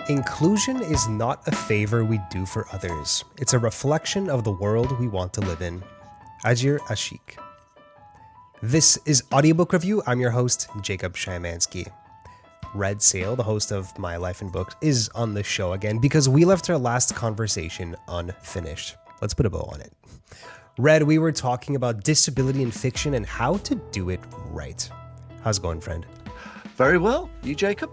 Inclusion is not a favor we do for others. It's a reflection of the world we want to live in. Ajir Ashik. This is Audiobook Review. I'm your host, Jacob Shymanski. Red Szell, the host of My Life in Books, is on the show again because we left our last conversation unfinished. Let's put a bow on it. Red, we were talking about disability in fiction and how to do it right. How's it going, friend? Very well. You, Jacob?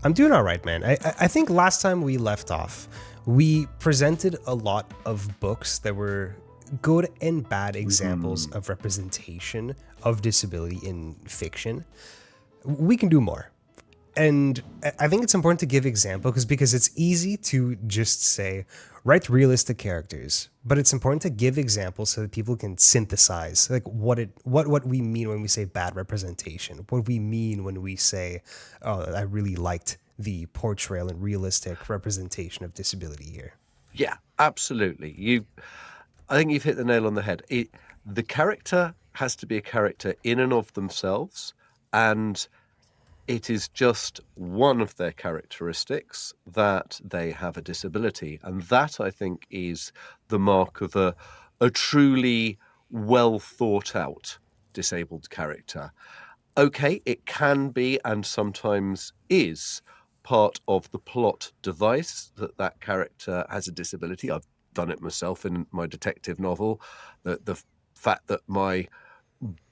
I'm doing all right, man. I think last time we left off, we presented a lot of books that were good and bad examples of representation of disability in fiction. We can do more. And I think it's important to give examples because it's easy to just say, write realistic characters, but it's important to give examples so that people can synthesize like what we mean when we say bad representation, what we mean when we say, oh, I really liked the portrayal and realistic representation of disability here. Yeah, absolutely. I think you've hit the nail on the head. The character has to be a character in and of themselves, and it is just one of their characteristics that they have a disability. And that, I think, is the mark of a truly well thought out disabled character. Okay, it can be and sometimes is part of the plot device that character has a disability. I've done it myself in my detective novel. The fact that my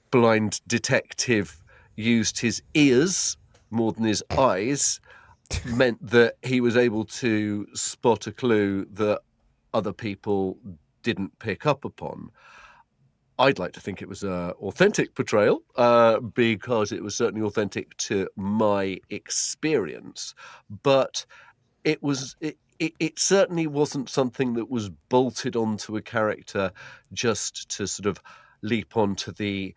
blind detective used his ears more than his eyes meant that he was able to spot a clue that other people didn't pick up upon. I'd like to think it was an authentic portrayal because it was certainly authentic to my experience, but it certainly wasn't something that was bolted onto a character just to sort of leap onto the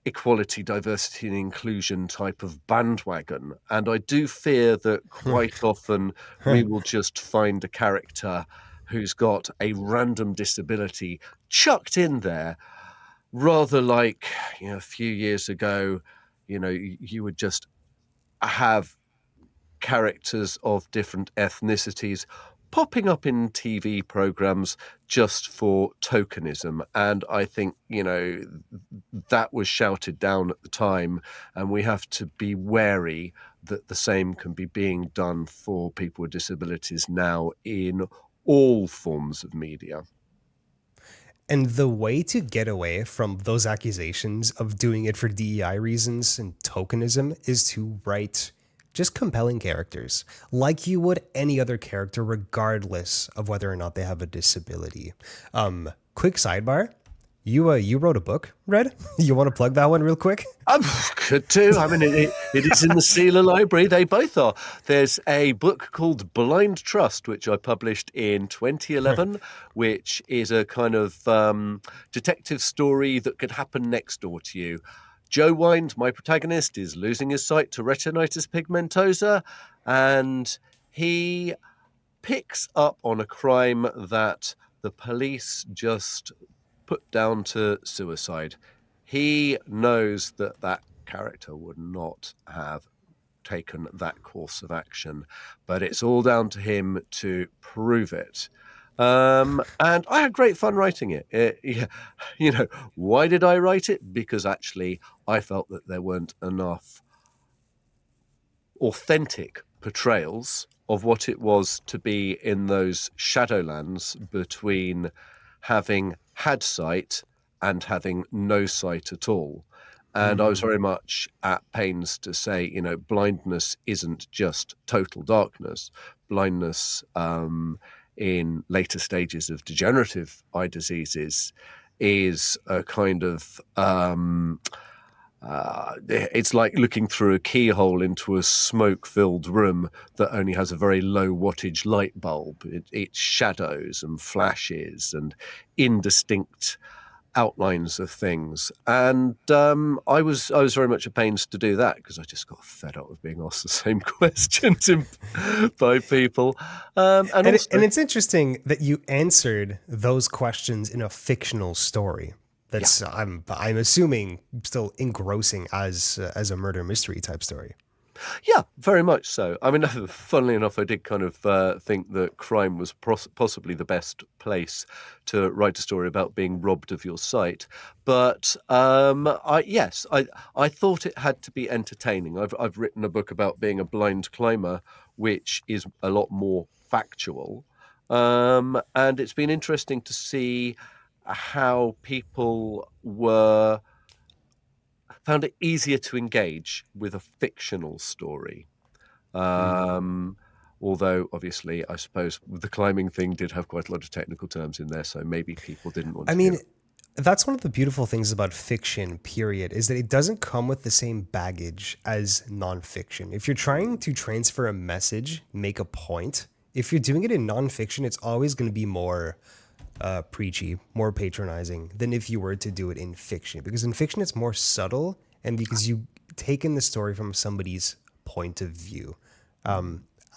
equality, diversity and inclusion type of bandwagon. And I do fear that quite often we will just find a character who's got a random disability chucked in there, rather like, a few years ago, you would just have characters of different ethnicities popping up in TV programs just for tokenism. And I think, that was shouted down at the time, and we have to be wary that the same can be being done for people with disabilities now in all forms of media. And the way to get away from those accusations of doing it for DEI reasons and tokenism is to write just compelling characters, like you would any other character, regardless of whether or not they have a disability. Quick sidebar. You wrote a book, Red? You want to plug that one real quick? Could do. I mean, it is in the Sealer Library. They both are. There's a book called Blind Trust, which I published in 2011, which is a kind of detective story that could happen next door to you. Joe Wind, my protagonist, is losing his sight to retinitis pigmentosa, and he picks up on a crime that the police just put down to suicide. He knows that character would not have taken that course of action, but it's all down to him to prove it. And I had great fun writing it. Why did I write it? Because actually I felt that there weren't enough authentic portrayals of what it was to be in those shadowlands between having had sight and having no sight at all. And I was very much at pains to say, blindness isn't just total darkness. Blindness in later stages of degenerative eye diseases is a kind of it's like looking through a keyhole into a smoke-filled room that only has a very low wattage light bulb. It's shadows and flashes and indistinct outlines of things. And I was very much at pains to do that because I just got fed up with being asked the same questions by people. And it's interesting that you answered those questions in a fictional story. I'm assuming still engrossing as a murder mystery type story. Yeah, very much so. I mean, funnily enough, I did kind of think that crime was possibly the best place to write a story about being robbed of your sight. But I thought it had to be entertaining. I've written a book about being a blind climber, which is a lot more factual. And it's been interesting to see how people found it easier to engage with a fictional story. Um, Although, obviously, I suppose the climbing thing did have quite a lot of technical terms in there, so maybe people didn't want I to hear mean, it. that's one of the beautiful things about fiction, period, is that it doesn't come with the same baggage as nonfiction. If you're trying to transfer a message, make a point, if you're doing it in nonfiction, it's always going to be more preachy, more patronizing than if you were to do it in fiction. Because in fiction, it's more subtle, and because you take in the story from somebody's point of view.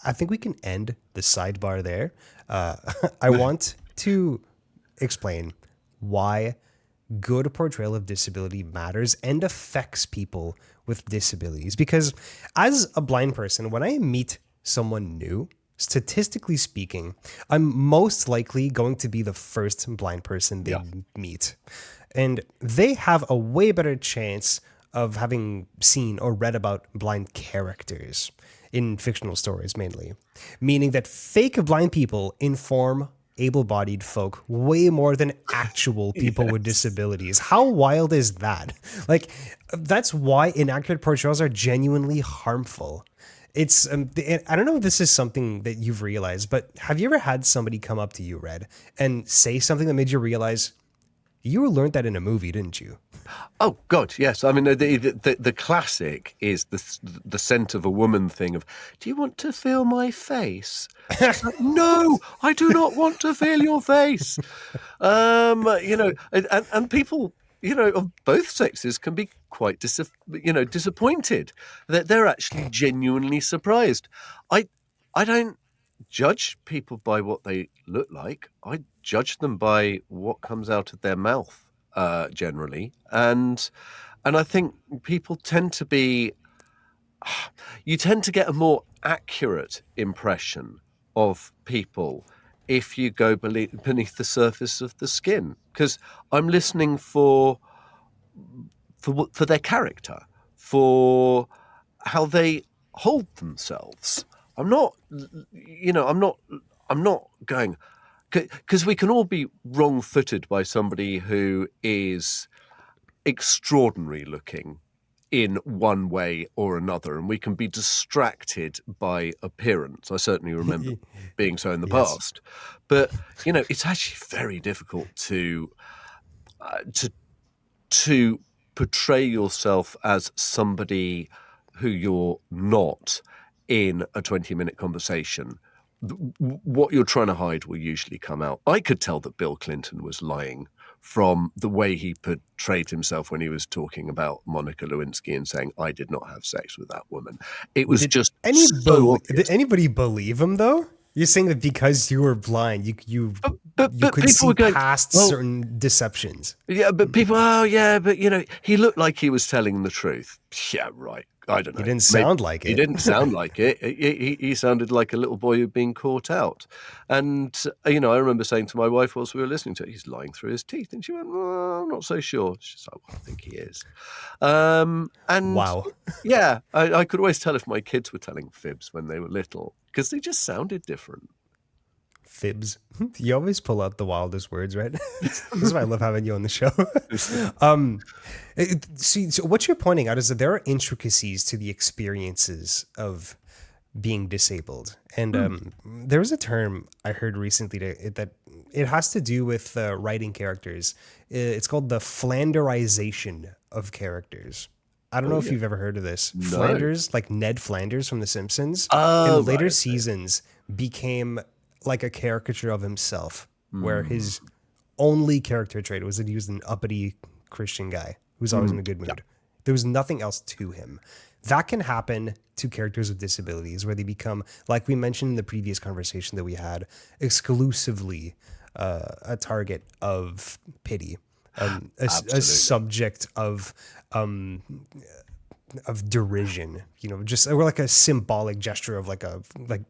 I think we can end the sidebar there. I want to explain why good portrayal of disability matters and affects people with disabilities. Because as a blind person, when I meet someone new, statistically speaking, I'm most likely going to be the first blind person they meet. And they have a way better chance of having seen or read about blind characters in fictional stories mainly, meaning that fake blind people inform able-bodied folk way more than actual people with disabilities. How wild is that? Like, that's why inaccurate portrayals are genuinely harmful. It's I don't know if this is something that you've realized, but have you ever had somebody come up to you, Red, and say something that made you realize you learned that in a movie, didn't you? Oh God, yes. I mean, the classic is the scent of a woman thing of, do you want to feel my face? She's like, no, I do not want to feel your face. And people, of both sexes can be quite disappointed that they're actually genuinely surprised. I don't judge people by what they look like. I judge them by what comes out of their mouth, generally. And I think people tend to be, you tend to get a more accurate impression of people if you go beneath the surface of the skin, because I'm listening for their character, for how they hold themselves. I'm not, I'm not going, because we can all be wrong-footed by somebody who is extraordinary looking in one way or another, and we can be distracted by appearance. I certainly remember being so in the past, but it's actually very difficult to portray yourself as somebody who you're not in a 20-minute conversation. What you're trying to hide will usually come out. I could tell that Bill Clinton was lying from the way he portrayed himself when he was talking about Monica Lewinsky and saying, I did not have sex with that woman. It was Did just so obvious. Did anybody believe him though? You're saying that because you were blind, you But could people see were going, past oh, certain deceptions. yeah, but people, oh, yeah, but he looked like he was telling the truth. Yeah, right. I don't He know. didn't Maybe sound like he it. didn't sound like it. He sounded like a little boy who'd been caught out. And, I remember saying to my wife whilst we were listening to it, he's lying through his teeth. And she went, well, I'm not so sure. She's like, well, I think he is. And Wow. yeah, I could always tell if my kids were telling fibs when they were little because they just sounded different. Fibs. You always pull out the wildest words, right? This is why I love having you on the show. So what you're pointing out is that there are intricacies to the experiences of being disabled. And there was a term I heard recently that it has to do with writing characters. It's called the Flanderization of characters. I don't know if you've ever heard of this. No. Flanders, like Ned Flanders from The Simpsons, Oh, in later right. seasons became like a caricature of himself, where his only character trait was that he was an uppity Christian guy who was always in a good mood. Yeah. There was nothing else to him. That can happen to characters with disabilities where they become, like we mentioned in the previous conversation that we had, exclusively a target of pity, a subject of of derision, just or like a symbolic gesture of like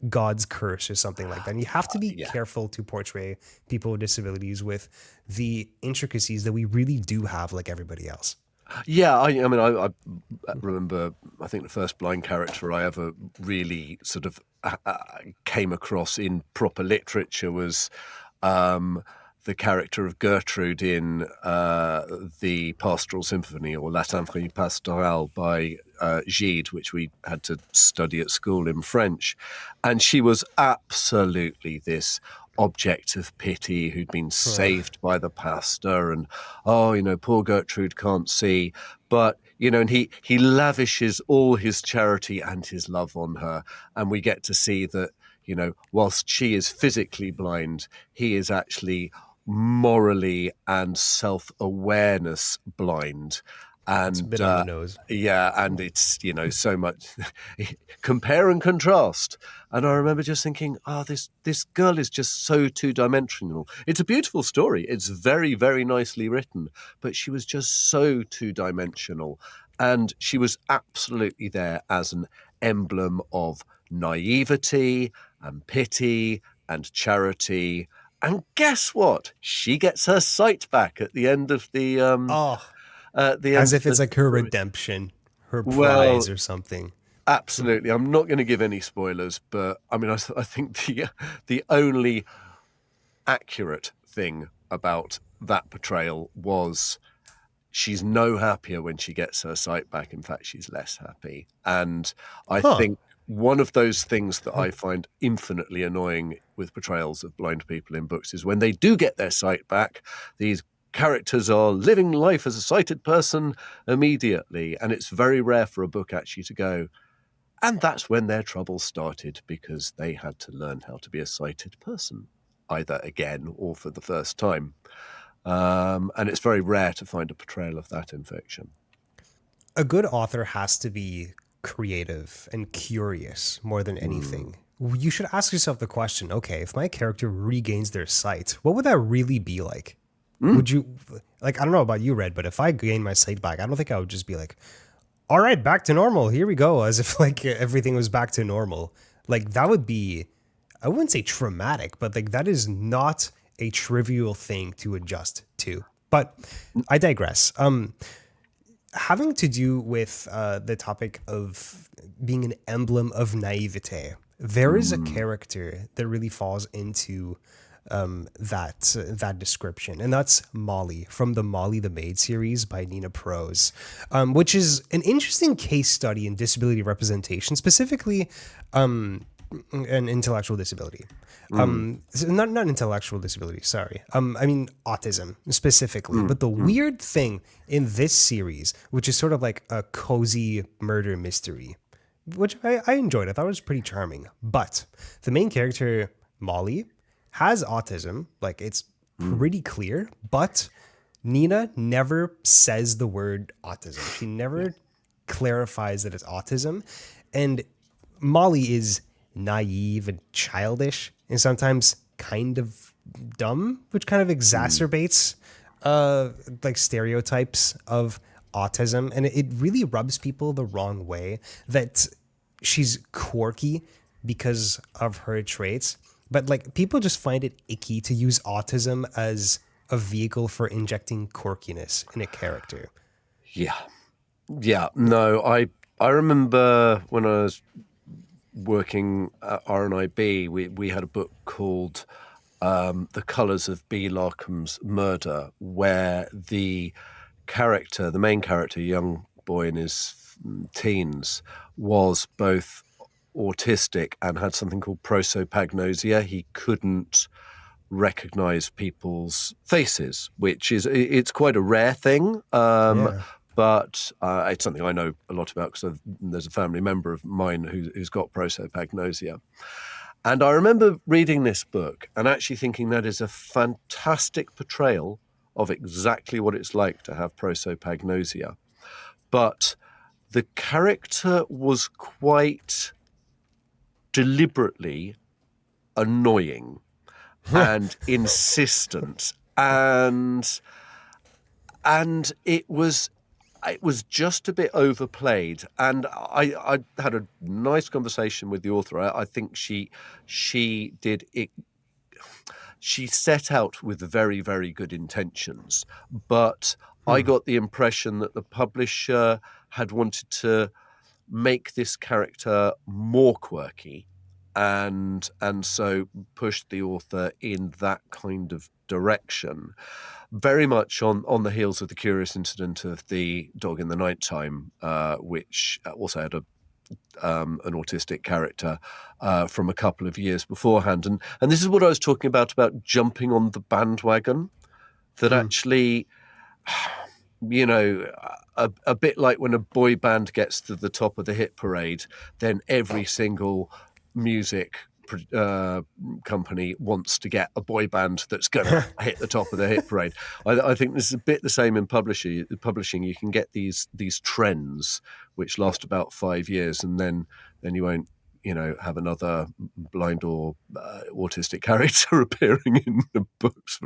God's curse or something like that. And you have to be careful to portray people with disabilities with the intricacies that we really do have, like everybody else. Yeah, I mean, I remember, I think the first blind character I ever really sort of came across in proper literature was the character of Gertrude in the Pastoral Symphony, or La Symphonie Pastorale by Gide, which we had to study at school in French. And she was absolutely this object of pity who'd been saved by the pastor, and poor Gertrude can't see, but and he lavishes all his charity and his love on her, and we get to see that whilst she is physically blind, he is actually morally and self-awareness blind. And it's a bit on the nose. Yeah, and it's so much compare and contrast. And I remember just thinking, this girl is just so two-dimensional. It's a beautiful story. It's very, very nicely written, but she was just so two-dimensional. And she was absolutely there as an emblem of naivety and pity and charity. And guess what? She gets her sight back at the end of the as if it's like her redemption, her prize or something. Absolutely. I'm not going to give any spoilers, but I mean, I think the only accurate thing about that portrayal was she's no happier when she gets her sight back. In fact, she's less happy. And I think one of those things that I find infinitely annoying with portrayals of blind people in books is when they do get their sight back, these characters are living life as a sighted person immediately. And it's very rare for a book actually to go, and that's when their troubles started, because they had to learn how to be a sighted person, either again or for the first time. And it's very rare to find a portrayal of that in fiction. A good author has to be creative and curious more than anything. You should ask yourself the question, okay, if my character regains their sight, what would that really be like? Would you, like, I don't know about you, Red, but if I gain my sight back, I don't think I would just be like, all right, back to normal. Here we go. As if like everything was back to normal. Like that would be, I wouldn't say traumatic, but like that is not a trivial thing to adjust to. But I digress. Having to do with the topic of being an emblem of naivete, there is a character that really falls into that description, and that's Molly from the Molly the Maid series by Nina Prose, which is an interesting case study in disability representation, specifically an intellectual disability. So not intellectual disability, sorry. I mean autism specifically. But the weird thing in this series, which is sort of like a cozy murder mystery, which I enjoyed. I thought it was pretty charming. But the main character, Molly, has autism, like it's pretty clear, but Nina never says the word autism. She never clarifies that it's autism. And Molly is naive and childish and sometimes kind of dumb, which kind of exacerbates like stereotypes of autism. And it really rubs people the wrong way that she's quirky because of her traits. But like people just find it icky to use autism as a vehicle for injecting quirkiness in a character. Yeah. No, I remember when I was working at RNIB, we had a book called The Colours of B. Larkham's Murder, where the main character, young boy in his teens, was both autistic and had something called prosopagnosia. He couldn't recognize people's faces, it's quite a rare thing. But it's something I know a lot about because there's a family member of mine who's got prosopagnosia. And I remember reading this book and actually thinking that is a fantastic portrayal of exactly what it's like to have prosopagnosia. But the character was quite deliberately annoying and insistent, and it was it was just a bit overplayed, and I had a nice conversation with the author. I think she did it. She set out with very, very good intentions, but I got the impression that the publisher had wanted to make this character more quirky, and so pushed the author in that kind of direction, very much on the heels of the curious incident of the dog in the nighttime, which also had an autistic character from a couple of years beforehand. And this is what I was talking about jumping on the bandwagon, that actually, you know, a bit like when a boy band gets to the top of the hit parade, then every single music company wants to get a boy band that's going to hit the top of the hit parade. I think this is a bit the same in publishing. You can get these trends which last about 5 years, and then you won't, have another blind or autistic character appearing in the books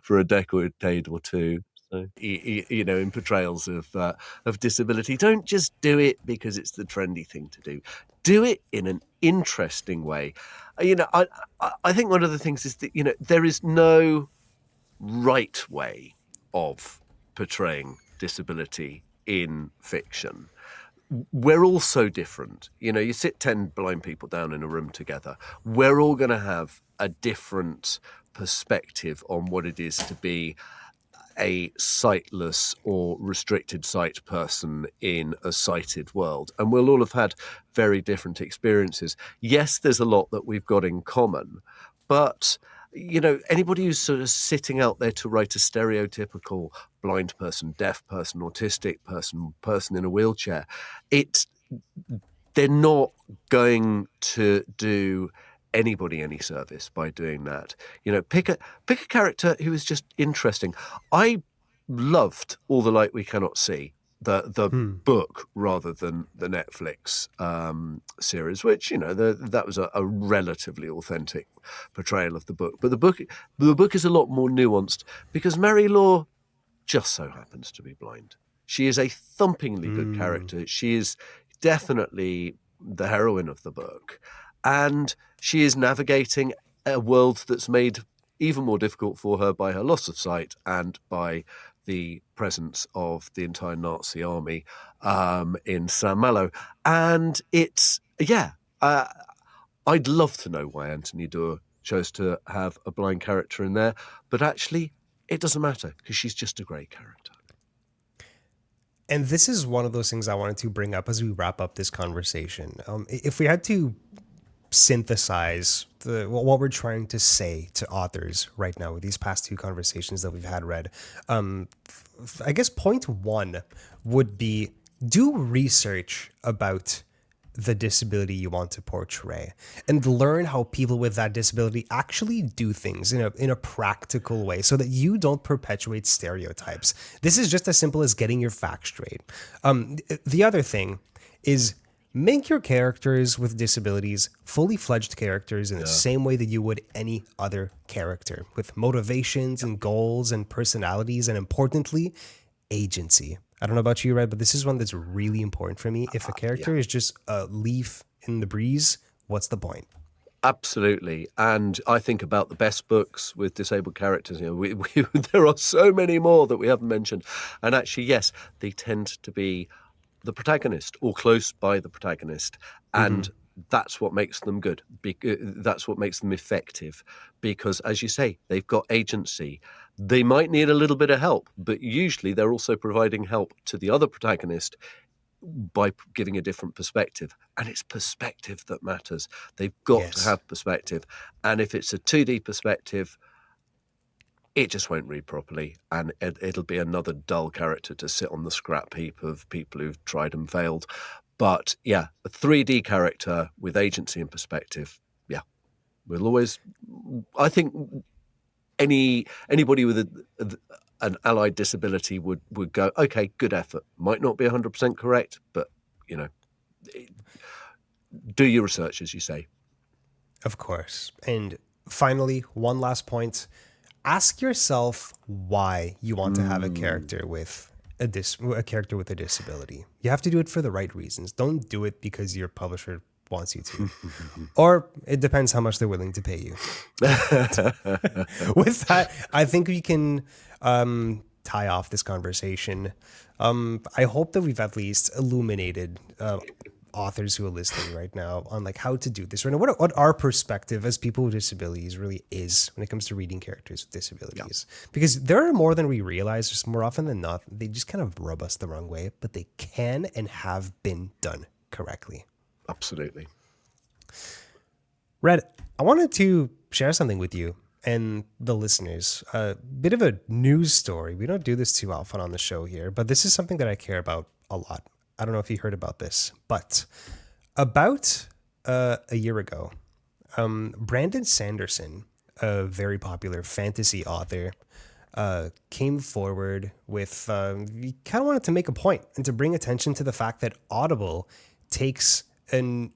for a decade or two. So, in portrayals of disability, don't just do it because it's the trendy thing to do. Do it in an interesting way. I think one of the things is that, there is no right way of portraying disability in fiction. We're all so different. You sit 10 blind people down in a room together. We're all going to have a different perspective on what it is to be a sightless or restricted sight person in a sighted world. And we'll all have had very different experiences. Yes, there's a lot that we've got in common, but anybody who's sort of sitting out there to write a stereotypical blind person, deaf person, autistic person in a wheelchair, they're not going to do anybody any service by doing that. Pick a character who is just interesting. I loved All the Light We Cannot See, the book rather than the Netflix series, which that was a relatively authentic portrayal of the book. But the book is a lot more nuanced because Mary Law just so happens to be blind. She is a thumpingly good character. She is definitely the heroine of the book. And she is navigating a world that's made even more difficult for her by her loss of sight and by the presence of the entire Nazi army in Saint-Malo. And I'd love to know why Anthony Doerr chose to have a blind character in there, but actually it doesn't matter because she's just a great character. And this is one of those things I wanted to bring up as we wrap up this conversation. If we had to synthesize what we're trying to say to authors right now with these past two conversations that we've had, Red, I guess point one would be do research about the disability you want to portray and learn how people with that disability actually do things in a practical way so that you don't perpetuate stereotypes. This is just as simple as getting your facts straight. The other thing is make your characters with disabilities fully fledged characters in the same way that you would any other character, with motivations and goals and personalities, and importantly, agency. I don't know about you, Red, but this is one that's really important for me. If a character is just a leaf in the breeze, what's the point? Absolutely. And I think about the best books with disabled characters. There are so many more that we haven't mentioned. And actually, yes, they tend to be the protagonist or close by the protagonist. And that's what makes them good. That's what makes them effective. Because, as you say, they've got agency. They might need a little bit of help, but usually they're also providing help to the other protagonist by giving a different perspective. And it's perspective that matters. They've got to have perspective. And if it's a 2D perspective, it just won't read properly. And it'll be another dull character to sit on the scrap heap of people who've tried and failed. But yeah, a 3D character with agency and perspective, we'll always, I think anybody with an allied disability would go, okay, good effort. Might not be 100% correct, but, do your research, as you say. Of course. And finally, one last point. Ask yourself why you want to have a character with a character with a disability. You have to do it for the right reasons. Don't do it because your publisher wants you to. Or it depends how much they're willing to pay you. With that, I think we can tie off this conversation. I hope that we've at least illuminated authors who are listening right now on like how to do this right now. What our perspective as people with disabilities really is when it comes to reading characters with disabilities. Because there are more than we realize. Just more often than not, they just kind of rub us the wrong way, but they can and have been done correctly. Absolutely. Red, I wanted to share something with you and the listeners. A bit of a news story. We don't do this too often on the show here, but this is something that I care about a lot. I don't know if you heard about this, but about a year ago, Brandon Sanderson, a very popular fantasy author, came forward with, he kind of wanted to make a point and to bring attention to the fact that Audible takes an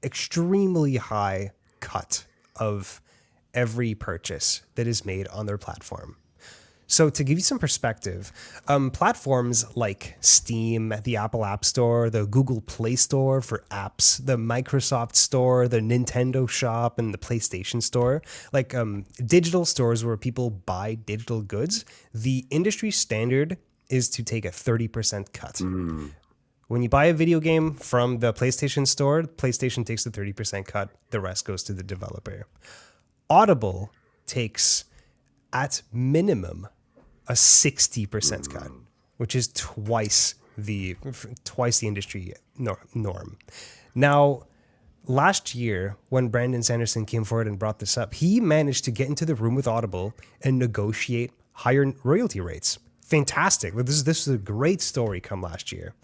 extremely high cut of every purchase that is made on their platform. So to give you some perspective, platforms like Steam, the Apple App Store, the Google Play Store for apps, the Microsoft Store, the Nintendo Shop, and the PlayStation Store, like digital stores where people buy digital goods, the industry standard is to take a 30% cut. When you buy a video game from the PlayStation Store, PlayStation takes the 30% cut, the rest goes to the developer. Audible takes, at minimum, a 60% cut, which is twice the industry norm. Now, last year, when Brandon Sanderson came forward and brought this up, he managed to get into the room with Audible and negotiate higher royalty rates. Fantastic. This is a great story come last year.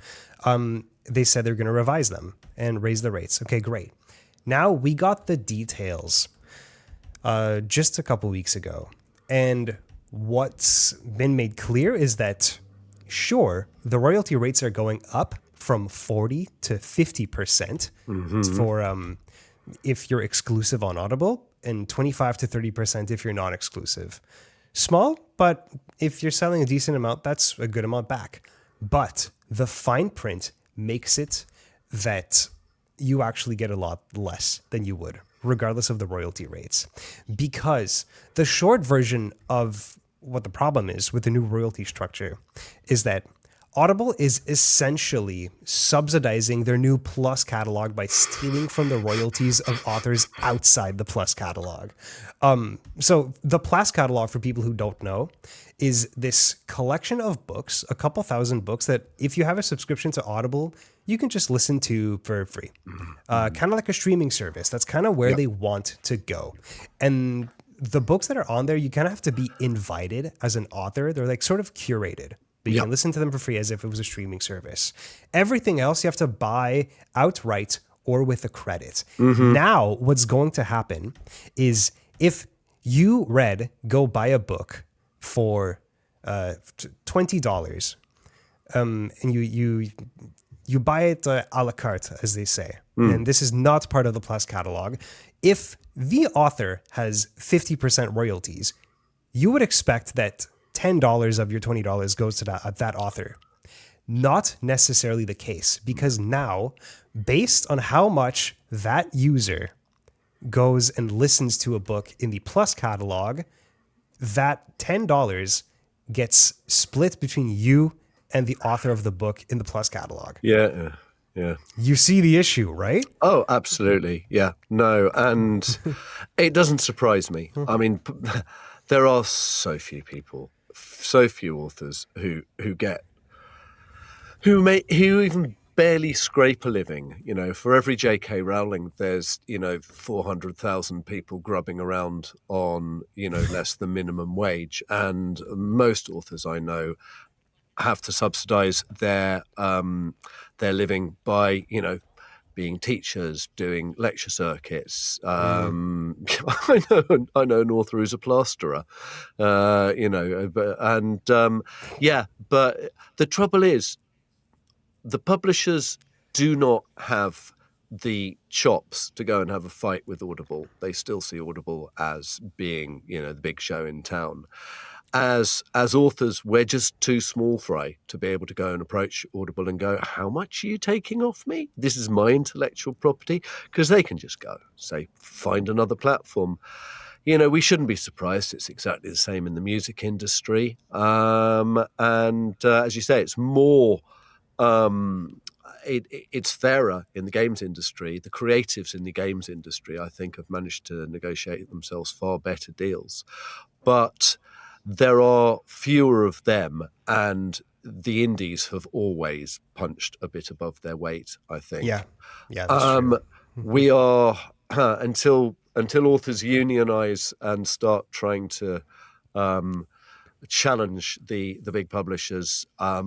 They said they're going to revise them and raise the rates. Okay, great. Now we got the details just a couple weeks ago. And what's been made clear is that, sure, the royalty rates are going up from 40 to 50% for if you're exclusive on Audible, and 25 to 30% if you're non-exclusive. Small, but if you're selling a decent amount, that's a good amount back. But the fine print makes it that you actually get a lot less than you would, regardless of the royalty rates. Because the short version of what the problem is with the new royalty structure is that Audible is essentially subsidizing their new Plus catalog by stealing from the royalties of authors outside the Plus catalog. So the Plus catalog, for people who don't know, is this collection of books, a couple thousand books that if you have a subscription to Audible, you can just listen to for free. Kind of like a streaming service. That's kind of where they want to go. And the books that are on there, you kind of have to be invited as an author. They're like sort of curated. But you can listen to them for free as if it was a streaming service. Everything else you have to buy outright or with a credit. Now, what's going to happen is if you, Red, go buy a book for $20, and you buy it a la carte, as they say, and this is not part of the Plus catalog. If the author has 50% royalties, you would expect that $10 of your $20 goes to that author. Not necessarily the case, because now, based on how much that user goes and listens to a book in the Plus catalog, that $10 gets split between you and the author of the book in the Plus catalog. Yeah. You see the issue, right? Oh, absolutely. Yeah. No, and it doesn't surprise me. I mean, there are so few people, so few authors who even barely scrape a living. You know, for every J.K. Rowling, there's 400,000 people grubbing around on less than minimum wage, and most authors I know have to subsidize their living by being teachers, doing lecture circuits. I know an author who's a plasterer, but the trouble is the publishers do not have the chops to go and have a fight with Audible. They still see Audible as being, the big show in town. as authors, we're just too small fry to be able to go and approach Audible and go, how much are you taking off me? This is my intellectual property. Because they can just go, say, find another platform. We shouldn't be surprised. It's exactly the same in the music industry. As you say, it's more... it's fairer in the games industry. The creatives in the games industry, I think, have managed to negotiate themselves far better deals. But there are fewer of them, and the indies have always punched a bit above their weight, I think. Yeah, that's true. We are, until authors unionize and start trying to challenge the big publishers, I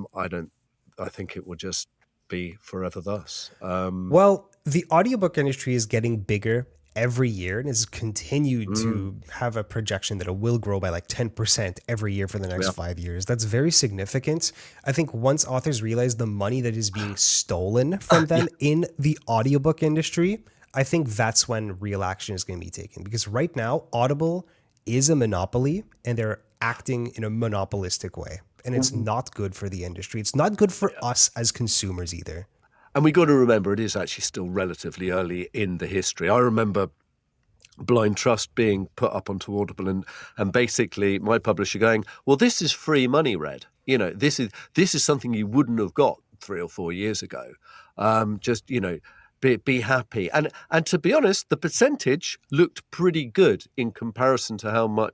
think it will just be forever thus. Well, the audiobook industry is getting bigger every year and has continued to have a projection that it will grow by like 10% every year for the next 5 years. That's very significant. I think once authors realize the money that is being stolen from them in the audiobook industry, I think that's when real action is going to be taken. Because right now, Audible is a monopoly and they're acting in a monopolistic way. And it's not good for the industry. It's not good for us as consumers either. And we got to remember, it is actually still relatively early in the history. I remember Blind Trust being put up onto Audible and basically my publisher going, well, this is free money, Red. This is something you wouldn't have got 3 or 4 years ago. Be happy. And to be honest, the percentage looked pretty good in comparison to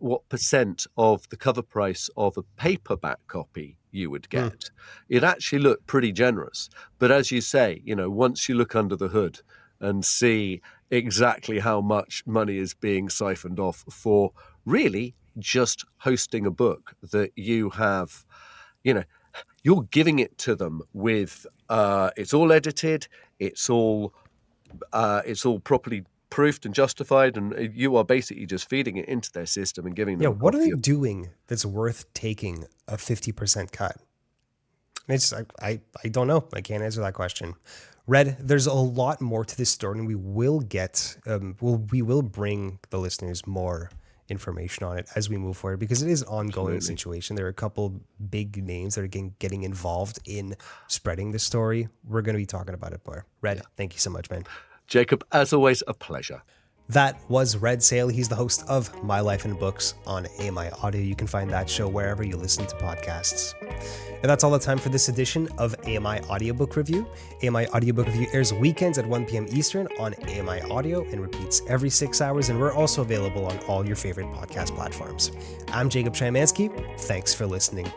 what percent of the cover price of a paperback copy you would get. It actually looked pretty generous. But as you say, once you look under the hood and see exactly how much money is being siphoned off for really just hosting a book that you have, you're giving it to them with, it's all edited, it's all properly proofed and justified, and you are basically just feeding it into their system and giving them. Yeah, what are they doing that's worth taking a 50% cut? It's I don't know. I can't answer that question. Red, there's a lot more to this story, and we will get we will bring the listeners more information on it as we move forward, because it is an ongoing situation. There are a couple big names that are getting involved in spreading the story. We're going to be talking about it more. Red, thank you so much, man. Jacob, as always, a pleasure. That was Red Szell. He's the host of My Life in Books on AMI Audio. You can find that show wherever you listen to podcasts. And that's all the time for this edition of AMI Audiobook Review. AMI Audiobook Review airs weekends at 1 p.m. Eastern on AMI Audio and repeats every 6 hours, and we're also available on all your favorite podcast platforms. I'm Jacob Shymanski. Thanks for listening.